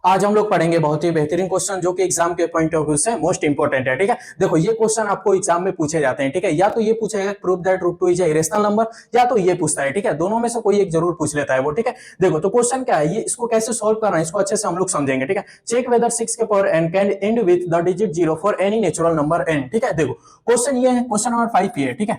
आज हम लोग पढ़ेंगे बहुत ही बेहतरीन क्वेश्चन जो कि एग्जाम के पॉइंट ऑफ व्यू से मोस्ट इंपोर्टेंट है। ठीक है, देखो ये क्वेश्चन आपको एग्जाम में पूछे जाते हैं। ठीक है, या तो ये पूछेगा prove that root 2 is a irrational number, या तो ये पूछता है। ठीक है, दोनों में से कोई एक जरूर पूछ लेता है वो। ठीक है, देखो तो क्वेश्चन क्या है, ये इसको कैसे सोल्व करना है इसको अच्छे से हम लोग समझेंगे। ठीक है, चेक वेदर 6 के power n can and with the digit 0 for any natural number n। ठीक है, देखो क्वेश्चन ये है, क्वेश्चन नंबर 5 ये है। ठीक है,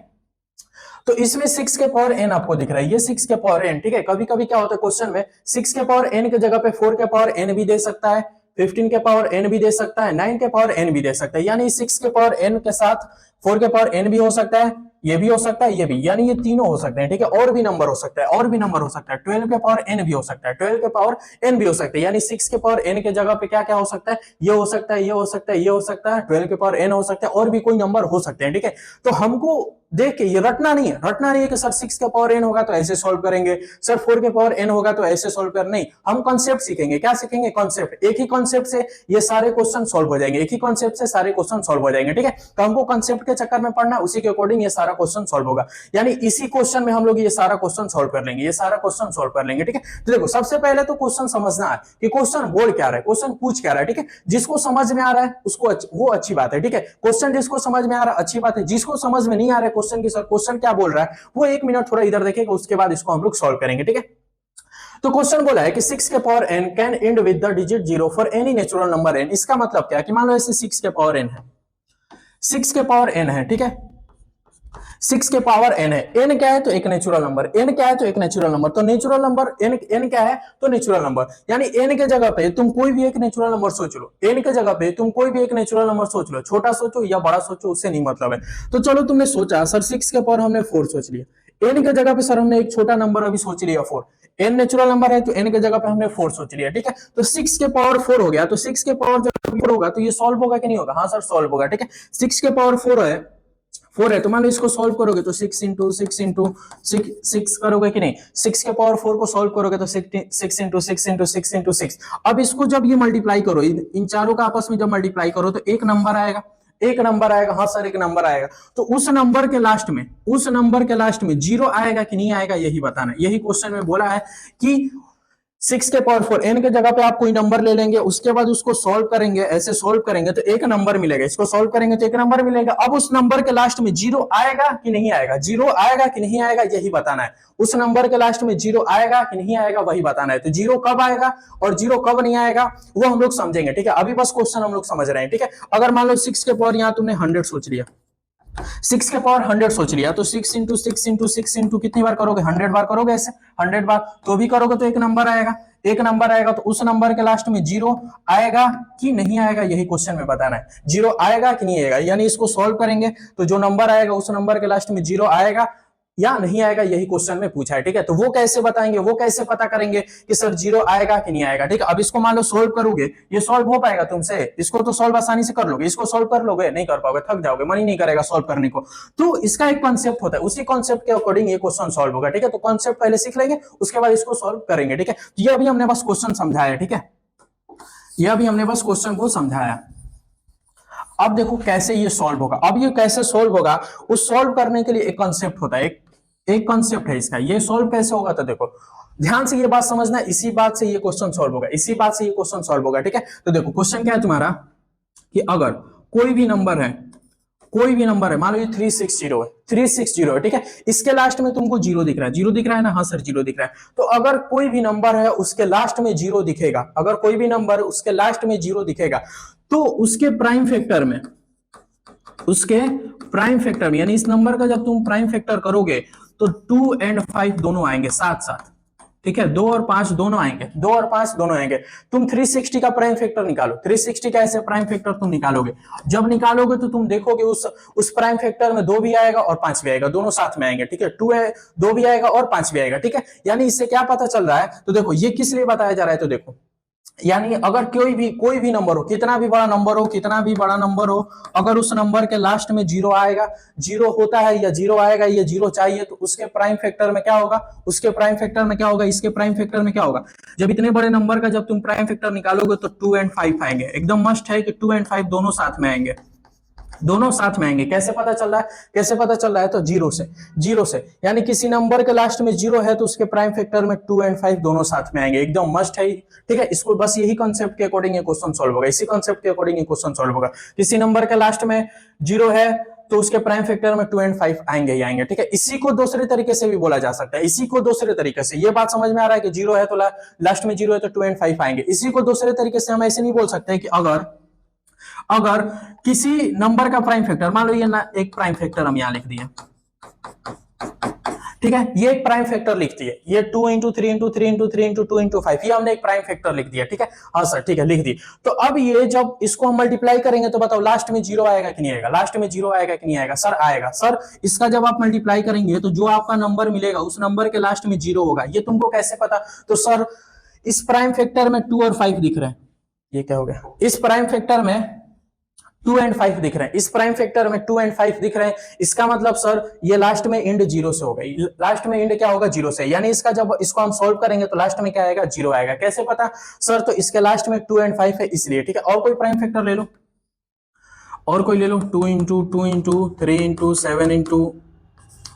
तो इसमें 6 के पावर n आपको दिख रहा है, ये 6 के पावर n। ठीक है, कभी कभी क्या होता है क्वेश्चन में 6 के पावर n के जगह पे 4 के पावर n भी दे सकता है, 15 के पावर n भी दे सकता है, 9 के पावर n भी दे सकता है। यानी 6 के पावर n के साथ 4 के पावर n भी हो सकता है, ये भी हो सकता है, ये भी, यानी ये तीनों हो सकते हैं। ठीक है, और भी नंबर हो सकता है, और भी नंबर हो सकता है, 12 के पावर n भी हो सकता है, 12 के पावर n भी हो सकता है। यानी 6 के पावर n के जगह पे क्या क्या हो सकता है, ये हो सकता है, ये हो सकता है, ये हो सकता है, 12 के पावर n हो सकता है, और भी कोई नंबर हो सकते हैं। ठीक है, तो हमको देख के ये रटना नहीं है, रटना नहीं है कि सर 6 के पावर n होगा तो ऐसे सॉल्व करेंगे, सर 4 के पावर n होगा तो ऐसे सॉल्व कर, नहीं, हम कॉन्सेप्ट सीखेंगे। क्या सीखेंगे? कॉन्सेप्ट। एक ही कॉन्सेप्ट से ये सारे क्वेश्चन सॉल्व हो जाएंगे, एक ही कॉन्सेप्ट से सारे क्वेश्चन सॉल्व हो जाएंगे। ठीक है, तो हमको कॉन्सेप्ट के चक्कर में पढ़ना, उसी के अकॉर्डिंग ये सारा क्वेश्चन सॉल्व होगा। यानी इसी क्वेश्चन में हम लोग ये सारा क्वेश्चन सॉल्व कर लेंगे, ये सारा क्वेश्चन सॉल्व कर लेंगे। ठीक है, तो देखो सबसे पहले तो क्वेश्चन समझना है कि क्वेश्चन बोल क्या रहा है, क्वेश्चन पूछ क्या रहा है। ठीक है, जिसको समझ में आ रहा है उसको वो अच्छी बात है। ठीक है, क्वेश्चन जिसको समझ में आ रहा है अच्छी बात है, जिसको समझ में नहीं आ रहा है क्वेश्चन की सर क्वेश्चन क्या बोल रहा है, वो 1 मिनट थोड़ा इधर देखेगा, उसके बाद इसको हम लोग सॉल्व करेंगे। ठीक है, तो क्वेश्चन बोला है कि 6 के power n can and with the digit 0 for any natural number n। इसका मतलब क्या है कि मान लो ऐसे 6 के पावर n है, 6 के पावर n है। ठीक है, 6 के पावर n है, n क्या है तो एक नेचुरल नंबर, n क्या है तो एक नेचुरल नंबर, तो नेचुरल नंबर n क्या है तो नेचुरल नंबर। यानी n के जगह पे तुम कोई भी एक नेचुरल नंबर सोच लो, n के जगह पे तुम कोई भी एक नेचुरल नंबर सोच लो, छोटा सोचो या बड़ा सोचो उससे नहीं मतलब है। तो चलो तुमने सोचा सर 6 के पावर हमने 4 सोच लिया, n के जगह पे सर हमने एक छोटा नंबर अभी सोच लिया 4, n नेचुरल नंबर है तो n के जगह पे हमने 4 सोच लिया। ठीक है, तो 6 के पावर 4 हो गया, तो 6 के पावर जब 4 होगा तो ये सॉल्व होगा कि नहीं होगा? हाँ सर सॉल्व होगा। ठीक है, 6 के पावर 4 है तो मान लो इसको सॉल्व करोगे तो 6 इंटू 6 इंटू 6 करोगे कि नहीं, 6 के पावर 4 को सॉल्व करोगे तो 6 इंटू 6 इंटू 6 इंटू 6। अब इसको जब ये मल्टीप्लाई करो, इन चारों का आपस में जब मल्टीप्लाई करो तो एक नंबर आएगा, एक नंबर आएगा। हाँ सर एक नंबर आएगा, तो उस नंबर के लास्ट में, उस नंबर के लास्ट में 0 आएगा कि नहीं आएगा यही बताना। यही क्वेश्चन में बोला है कि 6 के पावर 4 n के जगह पे आप कोई नंबर ले लेंगे, उसके बाद उसको सॉल्व करेंगे, ऐसे सॉल्व करेंगे तो एक नंबर मिलेगा, इसको सॉल्व करेंगे तो एक नंबर मिलेगा। अब उस नंबर के लास्ट में 0 आएगा कि नहीं आएगा, 0 आएगा कि नहीं आएगा यही बताना है। उस नंबर के लास्ट में 0 आएगा कि नहीं आएगा वही बताना है। तो 0 कब आएगा और 0 कब नहीं आएगा वो हम लोग समझेंगे। ठीक है, अभी बस क्वेश्चन हम लोग समझ रहे हैं। ठीक है, अगर मान लो 6 के पावर यहाँ तुमने 100 सोच लिया, 6 के पावर 100 सोच लिया, तो 6 इंटू 6 इंटू 6 इंटू कितनी बार करोगे, 100 बार करोगे, ऐसे 100 बार तो भी करोगे तो एक नंबर आएगा, एक नंबर आएगा। तो उस नंबर के लास्ट में 0 आएगा कि नहीं आएगा यही क्वेश्चन में बताना है। 0 आएगा कि नहीं आएगा, यानी इसको सॉल्व करेंगे तो जो नंबर आएगा उस नंबर के लास्ट में 0 आएगा या नहीं आएगा यही क्वेश्चन में पूछा है। ठीक है, तो वो कैसे बताएंगे, वो कैसे पता करेंगे कि सर 0 आएगा कि नहीं आएगा। ठीक है, अब इसको मान लो सोल्व करोगे, ये सोल्व हो पाएगा तुमसे? इसको तो सोल्व आसानी से कर लोगे, इसको सोल्व कर लोगे? नहीं कर पाओगे, थक जाओगे, मन ही नहीं करेगा सोल्व करने को। तो इसका एक कॉन्सेप्ट होता है, उसी कॉन्सेप्ट के अकॉर्डिंग ये क्वेश्चन सोल्व होगा। ठीक है, तो कॉन्सेप्ट पहले सीख लेंगे, उसके बाद इसको सोल्व करेंगे। ठीक है, ये अभी हमने बस क्वेश्चन समझाया। ठीक है, ये अभी हमने बस क्वेश्चन को समझाया। अब देखो कैसे ये सॉल्व होगा। अब ये कैसे सॉल्व होगा, उस सॉल्व करने के लिए एक कॉन्सेप्ट होता है, एक कॉन्सेप्ट है इसका। ये सॉल्व कैसे होगा तो देखो ध्यान से ये बात समझना, इसी बात से ये क्वेश्चन सॉल्व होगा, इसी बात से ये क्वेश्चन सॉल्व होगा। ठीक है, तो देखो क्वेश्चन क्या है तुम्हारा कि अगर कोई भी नंबर है, कोई भी नंबर है, मान लो ये 360 है, 360 है। ठीक है, इसके लास्ट में तुमको 0 दिख रहा है, 0 दिख रहा है ना? हाँ सर 0 दिख रहा है। तो अगर कोई भी नंबर है उसके लास्ट में 0 दिखेगा, अगर कोई भी नंबर है उसके लास्ट में 0 दिखेगा तो उसके प्राइम फैक्टर में, उसके प्राइम फैक्टर में, यानी इस नंबर का जब तुम प्राइम फैक्टर करोगे तो 2 और 5 दोनों आएंगे साथ साथ। ठीक है, 2 और 5 दोनों आएंगे, 2 और 5 दोनों आएंगे। तुम 360 का प्राइम फैक्टर निकालो, 360 का ऐसे प्राइम फैक्टर तुम निकालोगे, जब निकालोगे तो तुम देखोगे उस प्राइम फैक्टर में 2 भी आएगा और 5 भी आएगा, दोनों साथ में आएंगे। ठीक है, 2 है, 2 भी आएगा और 5 भी आएगा। ठीक है, यानी इससे क्या पता चल रहा है, तो देखो ये किस लिए बताया जा रहा है, तो देखो यानी अगर कोई भी नंबर हो, कितना भी बड़ा नंबर हो, कितना भी बड़ा नंबर हो, अगर उस नंबर के लास्ट में 0 आएगा, 0 होता है या 0 आएगा, ये 0 चाहिए, तो उसके प्राइम फैक्टर में क्या होगा, उसके प्राइम फैक्टर में क्या होगा, इसके प्राइम फैक्टर में क्या होगा। जब इतने बड़े नंबर का जब तुम प्राइम फैक्टर निकालोगे तो 2 और 5 आएंगे, एकदम मस्ट है कि 2 और 5 दोनों साथ में आएंगे। दोनों साथ में आएंगे। कैसे पता चल रहा है, कैसे पता चल रहा है, तो जीरो से यानी किसी नंबर के लास्ट में जीरो है तो उसके प्राइम फैक्टर में 2 और 5 दोनों साथ में आएंगे, एकदम मस्ट है। ठीक है, इसको बस यही कॉन्सेप्ट के अकॉर्डिंग ये क्वेश्चन सॉल्व होगा, इसी कॉन्सेप्ट के अकॉर्डिंग ये क्वेश्चन सॉल्व होगा। किसी नंबर के लास्ट में जीरो है तो उसके प्राइम फैक्टर में 2 और 5 आएंगे ही आएंगे। ठीक है, इसी को दूसरे तरीके से भी बोला जा सकता है, इसी को दूसरे तरीके से, ये बात समझ में आ रहा है कि जीरो है तो लास्ट में जीरो है तो 2 और 5 आएंगे। इसी को दूसरे तरीके से हम ऐसे नहीं बोल सकते कि अगर किसी नंबर का प्राइम फैक्टर, मान लो ये ना एक प्राइम फैक्टर हम यहां लिख दिए, ठीक है, ये एक प्राइम फैक्टर लिख दिए, ये 2 into 3 into 3 into 3 into 2 into 5, ये हमने एक प्राइम फैक्टर लिख दिया। ठीक है, हाँ सर ठीक है लिख दी। तो अब ये जब इसको हम मल्टीप्लाई करेंगे तो बताओ लास्ट में जीरो आएगा कि नहीं आएगा, लास्ट में जीरो आएगा कि नहीं आएगा, सर आएगा। सर इसका जब आप मल्टीप्लाई करेंगे तो जो आपका नंबर मिलेगा उस नंबर के लास्ट में जीरो होगा, ये तुमको कैसे पता, तो सर इस प्राइम फैक्टर में 2 और 5 दिख रहे हैं, ये क्या हो गया, इस प्राइम फैक्टर में 2 और 5 दिख रहे हैं, इस प्राइम फैक्टर में 2 और 5 दिख रहे हैं, इसका मतलब सर ये लास्ट में इंड जीरो से होगा, लास्ट में इंड क्या होगा, जीरो से, यानी इसका जब इसको हम सॉल्व करेंगे तो लास्ट में क्या आएगा, जीरो आएगा। कैसे पता, सर तो इसके लास्ट में 2 और 5 है इसलिए। ठीक है, और कोई प्राइम फैक्टर ले लो, और कोई ले लो, 2 into 2 into 3 into 7 into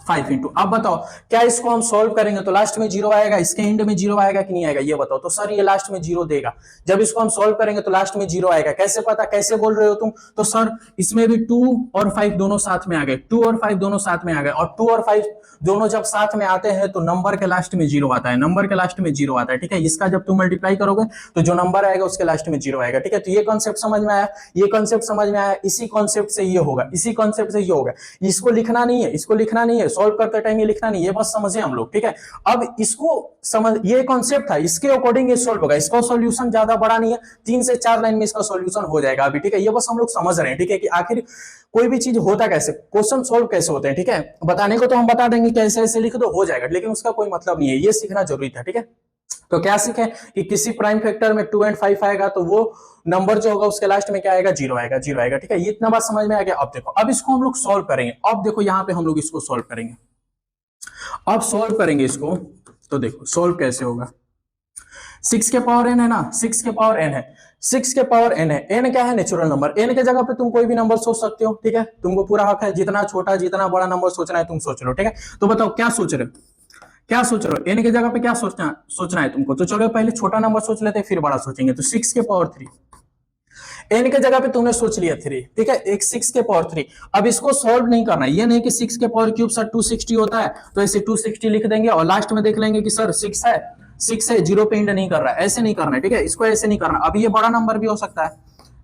5 into, अब बताओ क्या इसको हम सॉल्व करेंगे तो लास्ट में जीरो आएगा, इसके एंड में जीरो आएगा कि नहीं आएगा, ये बताओ। तो सर ये लास्ट में जीरो देगा, जब इसको हम सॉल्व करेंगे तो लास्ट में जीरो आएगा। कैसे पता, कैसे बोल रहे हो तुम, तो सर इसमें भी 2 और 5 दोनों साथ में आ गए, 2 और 5 दोनों साथ में आ गए, और 2 और 5 दोनों जब साथ में आते हैं तो नंबर के लास्ट में जीरो आता है, नंबर के लास्ट में जीरो आता है। ठीक है, इसका जब तुम मल्टीप्लाई करोगे तो जो नंबर आएगा उसके लास्ट में जीरो आएगा। ठीक है, तो ये कॉन्सेप्ट समझ में आया, ये कॉन्सेप्ट समझ में आया, इसी कॉन्सेप्ट से ये होगा, इसी कॉन्सेप्ट से ये होगा। इसको लिखना नहीं है, इसको लिखना नहीं है, सॉल्व करते टाइम ये लिखना नहीं, ये बस समझे हम लोग। ठीक है, अब इसको समझ, ये कॉन्सेप्ट था, इसके अकॉर्डिंग ये सॉल्व होगा, इसका सॉल्यूशन ज्यादा बड़ा नहीं है, 3 से 4 लाइन में इसका सॉल्यूशन हो जाएगा अभी। ठीक है, ये बस हम लोग समझ रहे हैं। ठीक है, कि आखिर कोई भी चीज होता कैसे, क्वेश्चन सॉल्व कैसे होते हैं। ठीक है, बताने को तो हम बता देंगे कैसे ऐसे लिख दो हो जाएगा, लेकिन उसका कोई मतलब नहीं है, ये सीखना जरूरी था। ठीक है, तो क्या सीखे कि किसी प्राइम फैक्टर में 2 और 5 आएगा तो वो नंबर जो होगा उसके लास्ट में क्या आएगा, जीरो आएगा, जीरो आएगा। ठीक है, ये इतना बात समझ में आ गया। अब देखो, अब इसको हम लोग सॉल्व करेंगे, अब देखो यहाँ पे हम लोग इसको सॉल्व करेंगे, अब सॉल्व करेंगे इसको, तो देखो सॉल्व कैसे होगा। 6 के पावर n है ना, 6 के पावर n है, 6 के पावर n है, n क्या है, नेचुरल नंबर, n के जगह पे तुम कोई भी नंबर सोच सकते हो। ठीक है, तुमको पूरा हक है, जितना छोटा जितना बड़ा नंबर सोचना है तुम सोच लो। ठीक है, तो बताओ क्या सोच रहे हो, क्या सोच रहे हो, n के जगह पे क्या सोचना है तुमको, तो चलो पहले छोटा नंबर सोच लेते हैं फिर बड़ा सोचेंगे। तो 6 के पावर 3, n के जगह पे तुमने सोच लिया 3। ठीक है, एक 6 के पावर 3, अब इसको सॉल्व नहीं करना है, ये नहीं कि 6 के पावर क्यूब सर 260 होता है तो ऐसे 260 लिख देंगे और लास्ट में देख लेंगे कि सर 6 है, जीरो पे एंड नहीं कर रहा है, ऐसे नहीं करना है। ठीक है, इसको ऐसे नहीं करना। अब ये बड़ा नंबर भी हो सकता है,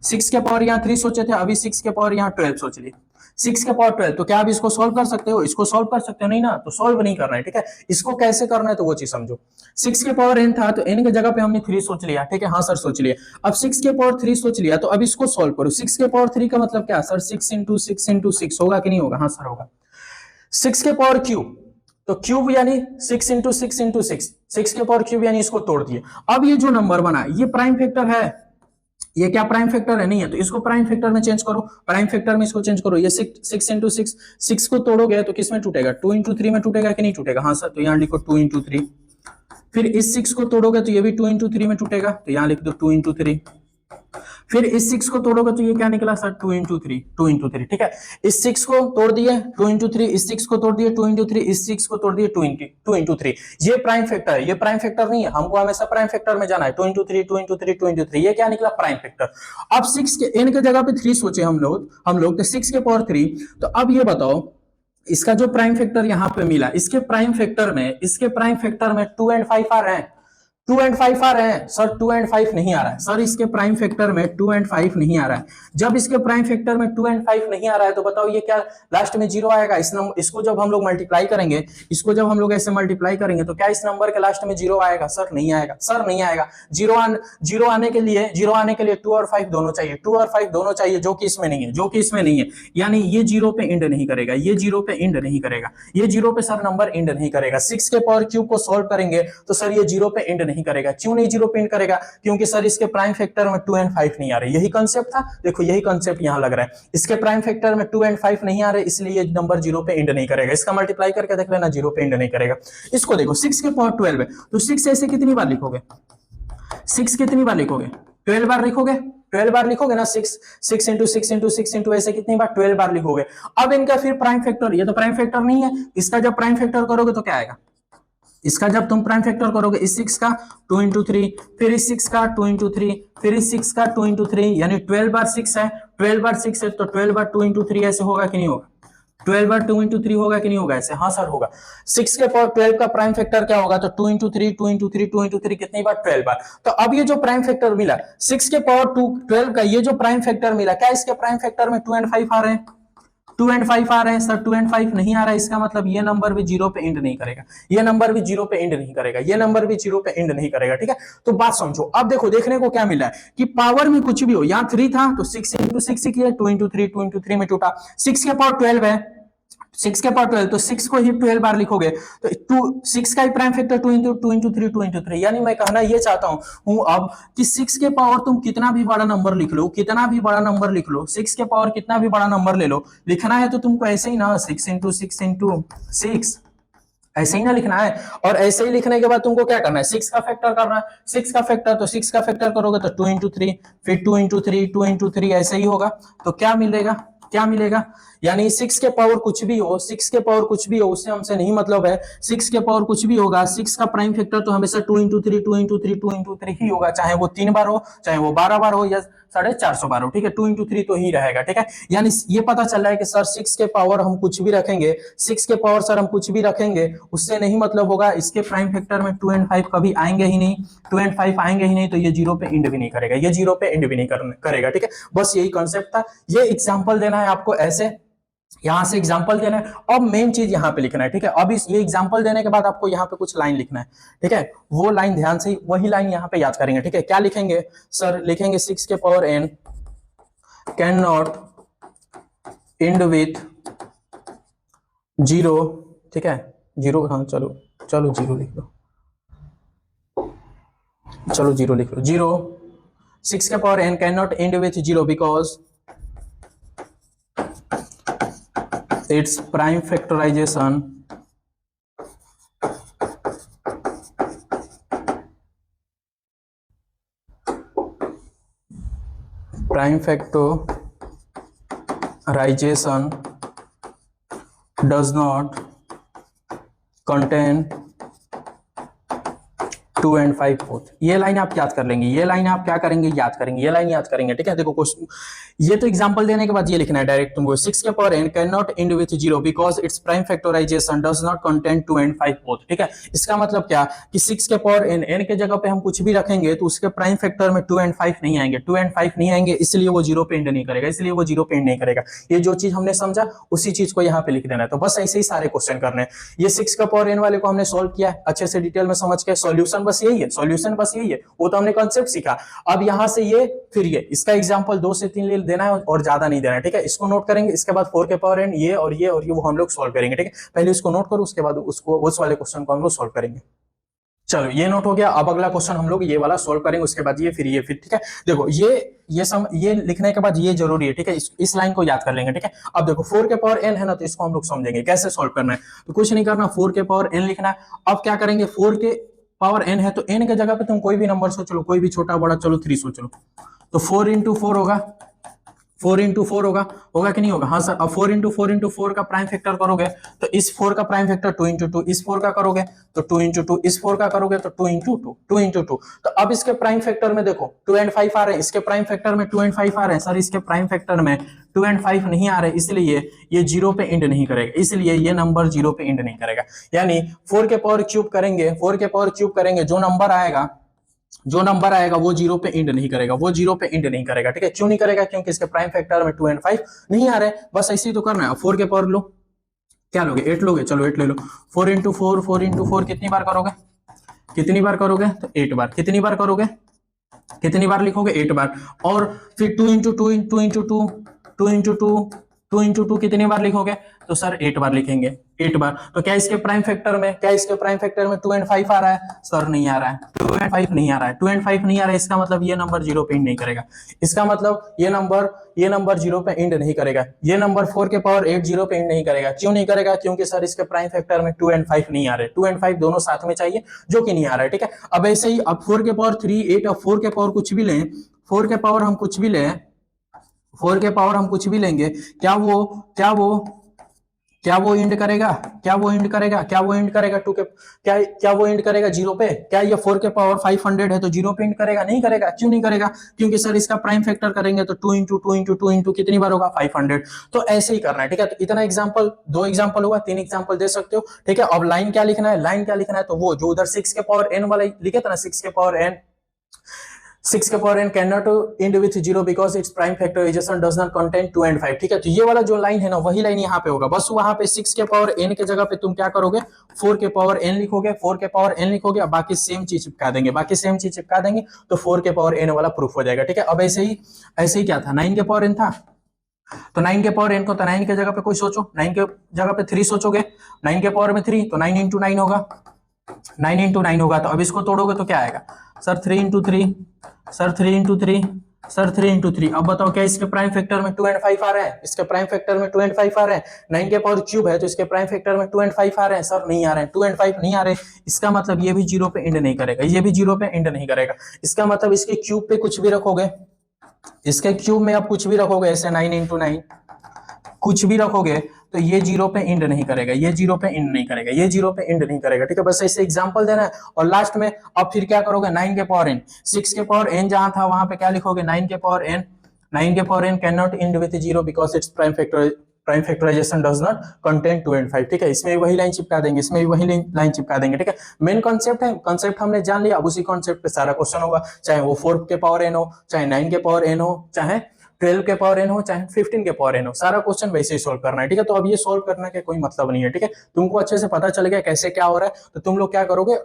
6 के पावर यहाँ 3 सोचे थे, अभी 6 के पावर यहाँ 12 सोच लिए, 6 के पावर 12, तो क्या आप इसको सॉल्व कर सकते हो, इसको सॉल्व कर सकते हो नहीं ना, तो सॉल्व नहीं करना है। ठीक है, इसको कैसे करना है तो वो चीज समझो। 6 के पावर n था तो n की जगह पे हमने 3 सोच लिया। ठीक है, हाँ सर सोच लिया। अब 6 के पावर 3 सोच लिया तो अब इसको सॉल्व करो। 6 के पावर 3 का मतलब क्या सर, 6 इंटू 6 इंटू 6 होगा कि नहीं होगा, हाँ सर होगा। 6 के पावर क्यूब, तो क्यूब यानी 6 इंटू 6 इंटू 6, 6 के पावर क्यूब यानी इसको तोड़ दिए। अब ये जो नंबर बना ये प्राइम फैक्टर है, ये क्या प्राइम फैक्टर है, नहीं है, तो इसको प्राइम फैक्टर में चेंज करो, प्राइम फैक्टर में इसको चेंज करो। ये 6 इंटू 6, 6 को तोड़ोगे तो किस में टूटेगा, 2 इंटू 3 में टूटेगा कि नहीं टूटेगा, हाँ सर, तो यहाँ लिखो 2 इंटू 3। फिर इस 6 को तोड़ोगे तो ये भी 2 इंटू 3 में टूटेगा, तो यहाँ लिख दो 2 इंटू 3। फिर इस 6 को तोड़ोगे तो ये क्या निकला सर, 2 इंटू 3, 2 इंटू 3। ठीक है, इस 6 को तोड़ दिए 2 इंटू 3, इस 6 को तोड़ दिए 2 इंटू 3, इस 6 को तोड़ दिए 2 इंटू 3। ये प्राइम फैक्टर है, ये प्राइम फैक्टर नहीं है, हमको हमेशा प्राइम फैक्टर में जाना है। 2 इंटू 3, 2 इंटू 3, 2 इंटू 3, ये क्या निकला, प्राइम फैक्टर। अब 6 के n के जगह पे 3 सोचे हम लोग तो 6 के पावर 3, तो अब ये बताओ इसका जो प्राइम फैक्टर यहाँ पे मिला, इसके प्राइम फैक्टर में 2 और 5 आ रहे हैं, 2 और 5 आ रहे हैं सर, 2 और 5 नहीं आ रहा है सर, इसके प्राइम फैक्टर में 2 और 5 नहीं आ रहा है। जब इसके प्राइम फैक्टर में 2 और 5 नहीं आ रहा है तो बताओ ये क्या लास्ट में जीरो आएगा। इसको जब हम लोग मल्टीप्लाई करेंगे, इसको जब हम लोग ऐसे मल्टीप्लाई करेंगे तो क्या इस नंबर के लास्ट में जीरो आएगा, सर नहीं आएगा, सर नहीं आएगा। जीरो आने के लिए 2 और 5 दोनों चाहिए, 2 और 5 दोनों चाहिए, जो कि इसमें नहीं है, यानी ये जीरो पे एंड नहीं करेगा, ये जीरो पे एंड नहीं करेगा, ये जीरो पे सर नंबर एंड नहीं करेगा। 6 के पावर क्यूब को सॉल्व करेंगे तो सर ये जीरो पे एंड नहीं करेगा। क्यों नहीं जीरो पे एंड करेगा, क्योंकि सर इसके प्राइम फैक्टर में 2 और 5 नहीं आ रहे। यही कांसेप्ट था, देखो यही कांसेप्ट यहां लग रहा है, इसके प्राइम फैक्टर में 2 और 5 नहीं आ रहे, इसलिए ये नंबर जीरो पे एंड नहीं करेगा। इसका मल्टीप्लाई करके देख लेना, जीरो पे एंड नहीं करेगा। इसको देखो 6 के पावर 12 है, तो 6 ऐसे कितनी बार लिखोगे, 6 कितनी बार लिखोगे, 12 बार लिखोगे, 12 बार लिखोगे ना, 6 6 इंटू 6 इंटू 6 इंटू ऐसे कितनी बार, 12 बार लिखोगे। अब इनका फिर प्राइम फैक्टर, ये तो प्राइम फैक्टर नहीं है, इसका जब प्राइम फैक्टर करोगे तो क्या आएगा, इसका जब तुम प्राइम फैक्टर करोगे इस 6 का 2 इंटू 3, फिर इस 6 का 2 इंटू 3, फिर इस 6 का 2 इंटू 3, यानी 12 बार 6 है, 12 बार 6 है तो 12 बार 2 इंटू 3 ऐसे होगा कि नहीं होगा, 12 बार 2 इंटू 3 होगा कि नहीं होगा ऐसे, हाँ सर होगा। 6 के पावर 12 का प्राइम फैक्टर क्या होगा, तो 2 इंटू 3, 2 इंटू 3, 2 इंटू 3 कितनी बार, 12 बार। तो अब ये जो प्राइम फैक्टर मिला 6 के पावर 2 12 का, ये जो प्राइम फैक्टर मिला, क्या इसके प्राइम फैक्टर में 2 एंड 5 आ रहे हैं, 2 एंड 5 आ रहे हैं सर, 2 एंड 5 नहीं आ रहा है, इसका मतलब ये नंबर भी 0 पे एंड नहीं करेगा, ये नंबर भी 0 पे एंड नहीं करेगा, ये नंबर भी 0 पे एंड नहीं करेगा, ठीक है। तो बात समझो, अब देखो देखने को क्या मिला है कि पावर में कुछ भी हो, यहाँ 3 था तो 6 इंटू 6 किया, 2 इंटू 3, 2 इंटू 3 में टूटा, 6 के पावर 12 है, 6 के पावर 12 तो 6 को ही 12 बार लिखोगे तो 6 का ही प्राइम फैक्टर 2 इंटू 3, 2 इंटू 3, यानी मैं कहना ये चाहता हूं अब कि 6 के पावर तुम कितना भी बड़ा नंबर लिख लो, कितना भी बड़ा नंबर लिख लो, 6 के पावर कितना भी बड़ा नंबर ले लो, लिखना है तो तुमको ऐसे ही ना 6 इंटू 6 इंटू 6 ऐसे ही ना लिखना है। और ऐसे ही लिखने के बाद तुमको क्या करना है, 6 का फैक्टर करना है, 6 का फैक्टर, तो 6 का फैक्टर करोगे तो 2 इंटू 3, फिर 2 इंटू 3, 2 इंटू 3 ऐसे ही होगा। तो क्या मिलेगा, क्या मिलेगा, यानी 6 के पावर कुछ भी हो, 6 के पावर कुछ भी हो उससे हमसे नहीं मतलब है, 6 के पावर कुछ भी होगा, 6 का प्राइम फैक्टर तो हमेशा 2 इंटू 3, 2 इंटू 3, 2 इंटू 3 ही होगा, चाहे वो 3 बार हो, चाहे वो 12 बार हो या 450 बार हो, ठीक है, 2 इंटू 3 तो ही रहेगा, ठीक है। यानी ये पता चल रहा है कि सर 6 के पावर हम कुछ भी रखेंगे, 6 के पावर सर हम कुछ भी रखेंगे उससे नहीं मतलब होगा, इसके प्राइम फैक्टर में 2 एंड 5 कभी आएंगे ही नहीं, 2 एंड 5 आएंगे ही नहीं, तो ये 0 पे एंड भी नहीं करेगा, ये 0 पे एंड भी नहीं करेगा, ठीक है। बस यही कॉन्सेप्ट था, ये एग्जांपल देना है आपको, ऐसे यहां से एग्जांपल देना है। अब मेन चीज यहां पे लिखना है, ठीक है। अब इस ये एग्जांपल देने के बाद आपको यहां पे कुछ लाइन लिखना है, ठीक है। वो लाइन ध्यान से, वही लाइन यहां पे याद करेंगे, ठीक है। क्या लिखेंगे सर, लिखेंगे 6 के power n can not end with 0, ठीक है, 0, हाँ चलो चलो 0 लिख लो, चलो 0 लिख लो, 0 6 के power n can not end with 0 because its prime factorization does not contain 2 and 5 both. ये लाइन आप याद कर लेंगे, ये लाइन आप क्या करेंगे, याद करेंगे, ये लाइन याद करेंगे, ठीक है। देखो क्वेश्चन, ये तो एग्जांपल देने के बाद ये लिखना है डायरेक्ट तुमको, 6 के power n can not end with 0 because it's prime factorization does not contain 2 and 5 both, ठीक है। इसका मतलब क्या कि 6 के पावर n के जगह पे हम कुछ भी रखेंगे तो उसके प्राइम फैक्टर में 2 एंड 5 नहीं आएंगे, 2 एंड 5 नहीं आएंगे, इसलिए वो 0 पे एंड नहीं करेगा, इसलिए वो 0 पे एंड नहीं करेगा। ये जो चीज हमने समझा उसी चीज को यहाँ पे लिख देना है। तो बस ऐसे ही सारे क्वेश्चन करने हैं। ये 6 का पावर n वाले को हमने सोल्व किया अच्छे से डिटेल में समझ के, सॉल्यूशन बस यही है, सॉल्यूशन बस यही है, वो तो हमने कॉन्सेप्ट सीखा। अब यहां से ये फिर ये इसका एग्जांपल 2 से 3 ले देना है और ज्यादा नहीं देना है, ठीक है। इसको नोट करेंगे, इसके बाद 4 के पावर n ये और ये और ये वो हम लोग सॉल्व करेंगे, ठीक है। पहले इसको नोट करो, उसके बाद उसको उस वाले क्वेश्चन को हम लोग सॉल्व करेंगे। चलो ये नोट हो गया, अब अगला क्वेश्चन हम लोग ये वाला सॉल्व करेंगे, उसके बाद ये फिर, ठीक है। देखो ये लिखने के बाद ये जरूरी है, ठीक है, इस लाइन को याद कर लेंगे, ठीक है। अब देखो 4 के पावर n है ना, तो इसको हम लोग समझेंगे कैसे सॉल्व करना है। तो कुछ नहीं करना, 4 के पावर n लिखना है। अब क्या करेंगे, 4 के पावर n है तो n के जगह पे तुम कोई भी नंबर सोच लो, कोई भी छोटा बड़ा, चलो 3 सोच लो, तो 4 इंटू 4 होगा, 4 इंटू 4 होगा कि नहीं होगा, हाँ सर। अब 4 इंटू 4 इंटू 4 का प्राइम फैक्टर करोगे तो इस 4 का प्राइम फैक्टर 2 इंटू 2, इस 4 का करोगे तो 2 इंटू 2, इस 4 का करोगे तो 2 इंटू 2, 2 इंटू 2। तो अब इसके प्राइम फैक्टर में देखो 2 एंड 5 आ रहे हैं, इसके प्राइम फैक्टर में 2 एंड 5 आ रहे हैं सर, इसके प्राइम फैक्टर में 2 एंड 5 नहीं आ रहे, इसलिए ये 0 पे एंड नहीं करेगा, इसलिए ये नंबर 0 पे एंड नहीं करेगा। यानी 4 के पावर क्यूब करेंगे, 4 के पावर क्यूब करेंगे, जो नंबर आएगा वो 0 पे एंड नहीं करेगा, वो 0 पे एंड नहीं करेगा, ठीक है। क्यों नहीं करेगा, क्योंकि इसके प्राइम फैक्टर में 2 एंड 5 नहीं आ रहे, बस ऐसे ही तो करना है। 4 के पावर लो, क्या लोगे, 8 लोगे, चलो 8 ले लो। 4 इंटू 4, 4 इंटू 4 कितनी बार करोगे, कितनी बार करोगे, तो 8 बार। कितनी बार करोगे, कितनी बार लिखोगे, 8 बार। और फिर 2 इंटू 2 इंटू 2 2 इंटू 2 2 इंटू 2 कितनी बार लिखोगे, तो सर 8 बार लिखेंगे, 8 बार। तो क्या इसके प्राइम फैक्टर में 2 एंड 5 आ रहा है, सर नहीं आ रहा है, 2 एंड 5 नहीं आ रहा है, 2 एंड 5 नहीं आ रहा है, इसका मतलब ये नंबर 0 पे एंड नहीं करेगा, इसका मतलब ये नंबर 0 पे एंड नहीं करेगा। ये नंबर 4 के पावर 8 0 पे एंड नहीं करेगा। क्यों नहीं करेगा, क्योंकि सर इसके प्राइम फैक्टर में 2 एंड 5 नहीं आ रहे, 2 एंड 5 दोनों साथ में चाहिए, जो कि नहीं आ रहा है, ठीक है। अब ऐसे ही अब 4 के पावर 3 8 और 4 के पावर कुछ भी लें, 4 के पावर हम कुछ भी ले, 4 के पावर हम कुछ भी लेंगे, क्या वो इंड करेगा, क्या वो इंड करेगा 2 के, क्या वो इंड करेगा 0 पे? क्या ये 4 के पावर 500 है तो 0 पे इंड करेगा? नहीं करेगा। क्यों नहीं करेगा? क्योंकि सर इसका प्राइम फैक्टर करेंगे तो 2 इंटू 2 इंटू 2 इंटू कितनी बार होगा? 500। तो ऐसे ही करना है, ठीक है। तो इतना एग्जाम्पल, 2 एग्जाम्पल हुआ, 3 एग्जाम्पल दे सकते हो, ठीक है। अब लाइन क्या लिखना है? लाइन क्या लिखना है? तो वो जो उधर 6 के पावर n वाला लिखे था ना, 6 के power n cannot end with 0 because its prime factorization does not contain 2 and 5, ठीक है। तो ये वाला जो लाइन है ना, वही लाइन यहाँ पे होगा। बस वहां पे 6 के पावर n के जगह पे तुम क्या करोगे? 4 के पावर n लिखोगे, 4 के पावर n लिखोगे, बाकी सेम चीज चिपका देंगे, तो 4 के पावर n वाला प्रूफ हो जाएगा, ठीक है। अब ऐसे ही क्या था? 9 के पावर n था, तो 9 के पावर n को, तो 9 के जगह पे कोई सोचो, 9 के जगह पे 3 सोचोगे, 9 के पावर में 3 तो 9 इंटू 9 होगा, 9 इंटू 9 होगा। तो अब इसको तोड़ोगे तो क्या आएगा? Sir 3 into 3, sir 3 into 3, sir 3 into 3। अब बताओ क्या इसके प्राइम फैक्टर में 2 एंड 5 आ रहे हैं? इसके प्राइम फैक्टर में 2 एंड 5 आ रहे हैं। 9 के पावर क्यूब है तो इसके प्राइम फैक्टर में 2 एंड 5 आ रहे हैं? सर नहीं आ रहे हैं, 2 एंड 5 नहीं आ रहे। इसका मतलब ये भी 0 पे एंड नहीं करेगा, ये भी 0 पे एंड नहीं करेगा। इसका मतलब इसके क्यूब पे कुछ भी रखोगे, इसके क्यूब में आप कुछ भी रखोगे, ऐसे 9 इंटू 9 कुछ भी रखोगे तो ये 0 पे एंड नहीं करेगा, ये 0 पे एंड नहीं करेगा, ये 0 पे एंड नहीं करेगा, ठीक है। बस ऐसे एग्जांपल देना है। और लास्ट में अब फिर क्या करोगे? 9 के पावर n, 6 के पावर n जहां था वहां पे क्या लिखोगे? 9 के पावर n, 9 के power n can not end with 0 because it's prime factorization does not contain 2 and 5, ठीक है। इसमें भी वही लाइन चिपका देंगे, इसमें भी वही लाइन चिपका देंगे, ठीक है। मेन कॉन्सेप्ट है, कॉन्सेप्ट हमने जान लिया, अब उसी कॉन्सेप्ट पे सारा क्वेश्चन होगा, चाहे वो 4 के पावर n हो, चाहे 9 के पावर n हो, चाहे 12 के पावर n हो, चाहे 15 के पावर n हो, सारा क्वेश्चन वैसे ही सोल्व करना है, ठीक है। तो अब ये सोल्व करने का कोई मतलब नहीं है, ठीक है। तुमको अच्छे से पता चल गया कैसे क्या हो रहा है, तो तुम लोग क्या करोगे?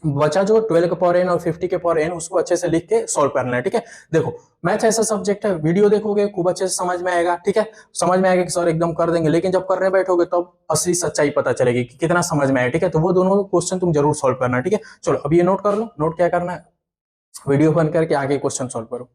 बचा जो 12 के पावर n और 50 के पावर n, उसको अच्छे से लिख के सोल्व करना है, ठीक है। देखो मैथ ऐसा सब्जेक्ट है, वीडियो देखोगे खूब अच्छे से समझ में आएगा, ठीक है। समझ में आएगा कि सर एकदम कर देंगे, लेकिन जब करने बैठोगे तब तो असली सच्चाई पता चलेगी कि कितना समझ में आया, ठीक है। तो वो दोनों क्वेश्चन तुम जरूर सोल्व करना, ठीक है। चलो अब ये नोट कर लो, नोट क्या करना है, वीडियो बंद करके आगे क्वेश्चन सोल्व करो।